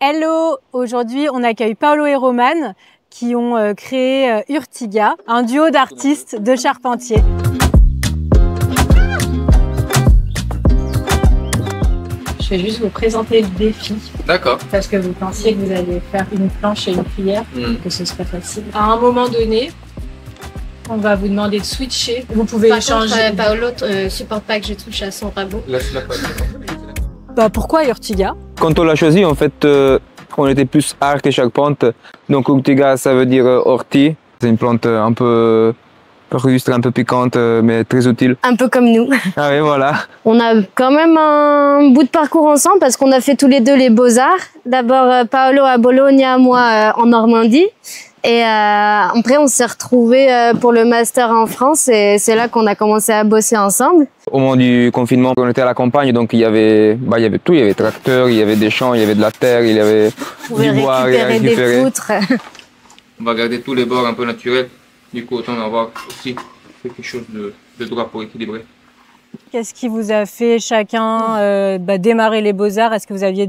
Hello! Aujourd'hui, on accueille Paolo et Roman qui ont créé Urtiga, un duo d'artistes de charpentiers. Je vais juste vous présenter le défi. D'accord. Parce que vous pensiez que vous alliez faire une planche et une cuillère, que ce serait facile. À un moment donné, on va vous demander de switcher. Vous pouvez échanger. Paolo supporte pas que je touche à son rabot. Pourquoi Urtiga? Quand on l'a choisi, en fait, on était plus arc et charpente. Donc Urtiga, ça veut dire ortie. C'est une plante un peu rustre, un peu piquante, mais très utile. Un peu comme nous. Ah oui, voilà. On a quand même un bout de parcours ensemble parce qu'on a fait tous les deux les Beaux-Arts. D'abord Paolo à Bologna, moi en Normandie. Et après, on s'est retrouvés pour le master en France et c'est là qu'on a commencé à bosser ensemble. Au moment du confinement, on était à la campagne, donc il y avait tout. Il y avait tracteurs, il y avait des champs, il y avait de la terre, il y avait du bois à récupérer. Des poutres. On va garder tous les bords un peu naturels. Du coup, autant avoir aussi quelque chose de droit pour équilibrer. Qu'est-ce qui vous a fait chacun démarrer les Beaux-Arts? Est-ce que vous aviez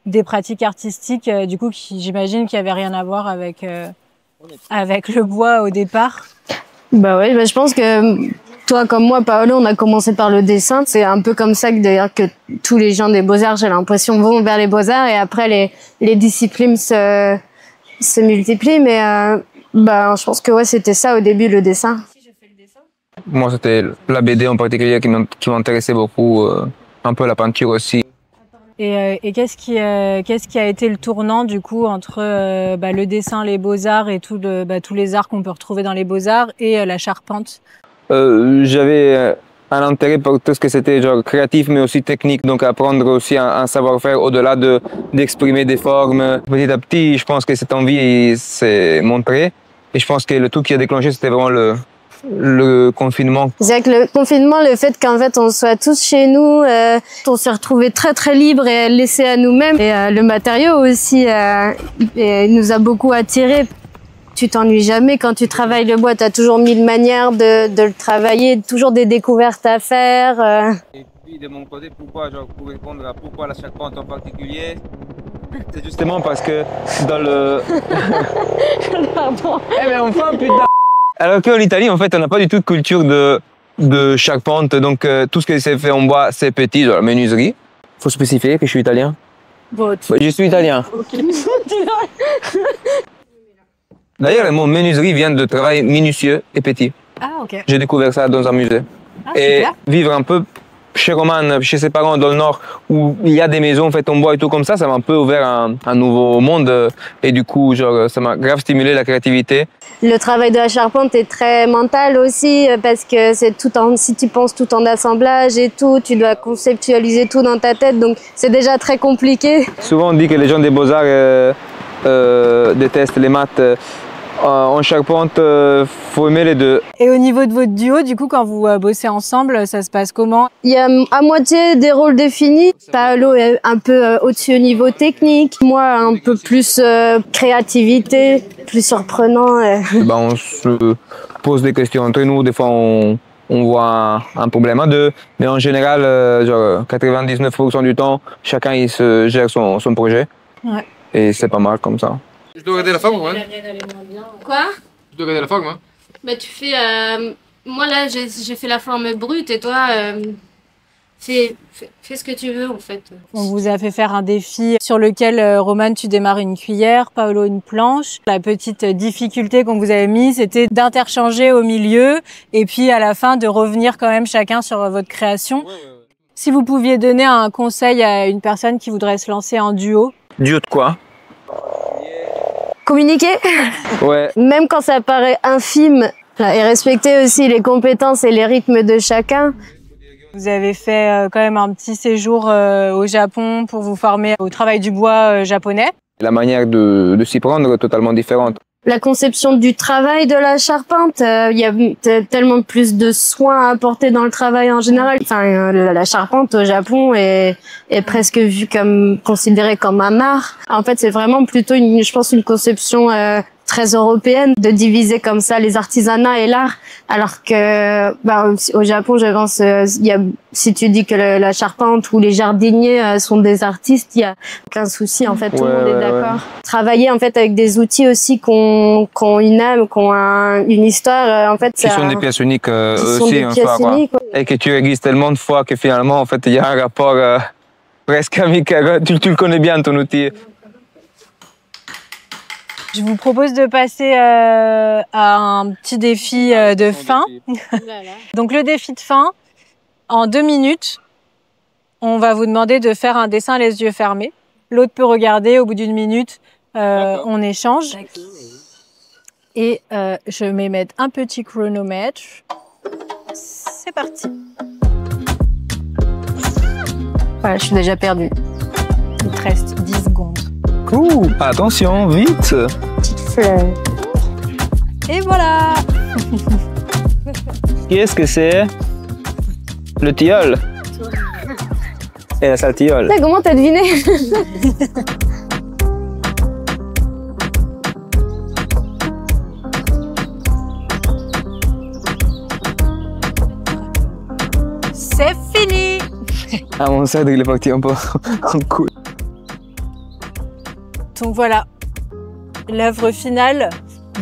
des pratiques artistiques, du coup, j'imagine qu'il n'y avait rien à voir avec le bois au départ? Je pense que toi comme moi, Paolo, on a commencé par le dessin. C'est un peu comme ça que d'ailleurs que tous les gens des Beaux-Arts, j'ai l'impression, vont vers les Beaux-Arts et après les disciplines se multiplient. Mais je pense que c'était ça au début, le dessin. Moi, c'était la BD en particulier qui m'intéressait beaucoup, un peu la peinture aussi. Et qu'est-ce qui a été le tournant du coup entre le dessin, les beaux-arts et tous les arts qu'on peut retrouver dans les beaux-arts et la charpente? J'avais un intérêt pour tout ce que c'était genre créatif mais aussi technique, donc apprendre aussi un savoir-faire au-delà d'exprimer des formes. Petit à petit, je pense que cette envie s'est montrée et je pense que le tout qui a déclenché, c'était vraiment le confinement. C'est vrai que le confinement, le fait qu'en fait on soit tous chez nous, on s'est retrouvés très très libres et laissés à nous-mêmes. Et le matériau aussi nous a beaucoup attirés. Tu t'ennuies jamais quand tu travailles le bois, tu as toujours mille manières de le travailler, toujours des découvertes à faire. Et puis de mon côté, pour répondre à pourquoi la charpente en particulier, c'est justement parce que dans le... Pardon. Enfin, putain. Alors qu'en Italie, en fait, on n'a pas du tout de culture de charpente, donc tout ce qui s'est fait en bois, c'est petit, genre la menuiserie. Faut spécifier que je suis italien. Je suis italien. Okay. D'ailleurs, le mot menuiserie vient de travail minutieux et petit. Ah, ok. J'ai découvert ça dans un musée. Ah, et super. Vivre un peu chez Roman, chez ses parents dans le Nord, où il y a des maisons faites en bois et tout comme ça m'a un peu ouvert un nouveau monde. Et du coup, ça m'a grave stimulé la créativité. Le travail de la charpente est très mental aussi, parce que si tu penses tout en assemblage et tout, tu dois conceptualiser tout dans ta tête, donc c'est déjà très compliqué. Souvent, on dit que les gens des Beaux-Arts détestent les maths. En charpente, faut aimer les deux. Et au niveau de votre duo, du coup, quand vous bossez ensemble, ça se passe comment? Il y a à moitié des rôles définis. Paolo est un peu au-dessus au niveau technique. Moi, un peu plus créativité, plus surprenant. On se pose des questions entre nous. Des fois, on voit un problème à deux. Mais en général, 99% du temps, chacun il se gère son projet. Ouais. Et c'est pas mal comme ça. Je dois regarder la forme, ouais. Quoi? Je dois regarder la forme, hein. Tu fais... moi, là, j'ai fait la forme brute et toi, fais ce que tu veux, en fait. On vous a fait faire un défi sur lequel, Roman, tu démarres une cuillère, Paolo une planche. La petite difficulté qu'on vous avait mise, c'était d'interchanger au milieu et puis à la fin de revenir quand même chacun sur votre création. Ouais. Si vous pouviez donner un conseil à une personne qui voudrait se lancer en duo. Duo de quoi? Communiquer. Ouais. Même quand ça paraît infime, et respecter aussi les compétences et les rythmes de chacun. Vous avez fait quand même un petit séjour au Japon pour vous former au travail du bois japonais. La manière de s'y prendre est totalement différente. La conception du travail de la charpente, il y a tellement plus de soins à apporter dans le travail en général. Enfin, la charpente au Japon est presque considérée comme un art. En fait, c'est vraiment plutôt une conception très européenne de diviser comme ça les artisanats et l'art, alors que au Japon, je pense, si tu dis que la charpente ou les jardiniers sont des artistes, il y a aucun souci en fait, tout le monde est d'accord. Travailler en fait avec des outils aussi qu'on une âme, qu'on une histoire, en fait. Qui sont des pièces uniques aussi en soi, quoi. Et que tu réalises tellement de fois que finalement, en fait, il y a un rapport presque amical. Tu le connais bien ton outil. Je vous propose de passer à un petit défi de fin. Donc le défi de fin, en 2 minutes, on va vous demander de faire un dessin les yeux fermés. L'autre peut regarder, au bout d'1 minute, on échange. Et je vais mettre un petit chronomètre. C'est parti. Voilà, je suis déjà perdue. Il te reste 10 secondes. Cool. Attention, vite. Petite fleur. Et voilà. Qu'est-ce que c'est? Le tilleul. Et la saltilleule. Comment t'as deviné? C'est fini. Ah, mon cèdre, il est parti un peu en couille. Donc voilà, l'œuvre finale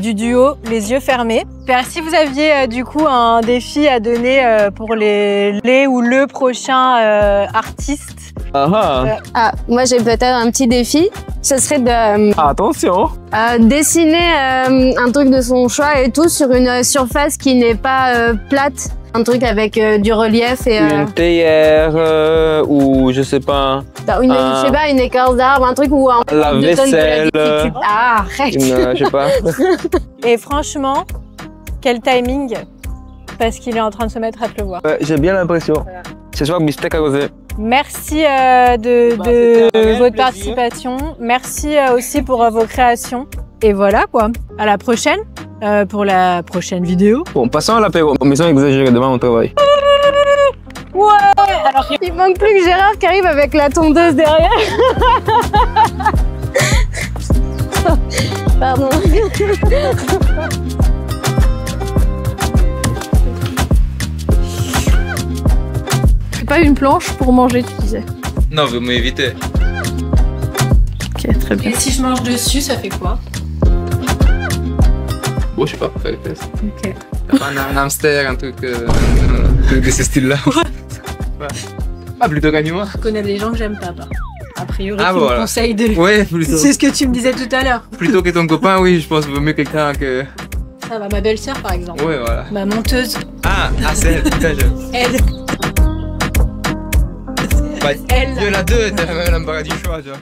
du duo Les Yeux Fermés. Si vous aviez du coup un défi à donner pour les ou le prochain artiste. Moi j'ai peut-être un petit défi. Ce serait de attention, dessiner un truc de son choix et tout sur une surface qui n'est pas plate. Un truc avec du relief et une théière ou je sais pas. Je sais pas, une écorce d'arbre, un truc où la vaisselle. Arrête. Je sais pas. Et franchement, quel timing, parce qu'il est en train de se mettre à pleuvoir. J'ai bien l'impression. Voilà. Ce soir, bistec arrosé. Merci de votre participation. Merci aussi pour vos créations. Et voilà quoi. À la prochaine pour la prochaine vidéo. Bon, passons à l'apéro. Mais sans exagérer, demain on travaille. Ouais. Alors, il manque plus que Gérard qui arrive avec la tondeuse derrière. Pardon. Pas une planche pour manger, tu disais. Non, vous m'évitez. Ok, très bien. Et si je mange dessus, ça fait quoi? Bon, je sais pas, faire les tests. Ok. Un hamster, un truc de ce style-là. Ouais. Ah, plutôt qu'animal. Je connais des gens que j'aime pas. A priori, tu voilà. me conseilles de... Ouais, plutôt. C'est ce que tu me disais tout à l'heure. Plutôt que ton copain, oui, je pense qu'il vaut mieux quelqu'un que... Ça va, ma belle-sœur par exemple. Ouais, voilà. Ma monteuse. C'est elle, putain, Elle. Elle. Il y en a deux, t'as même l'embarras du choix, tu vois.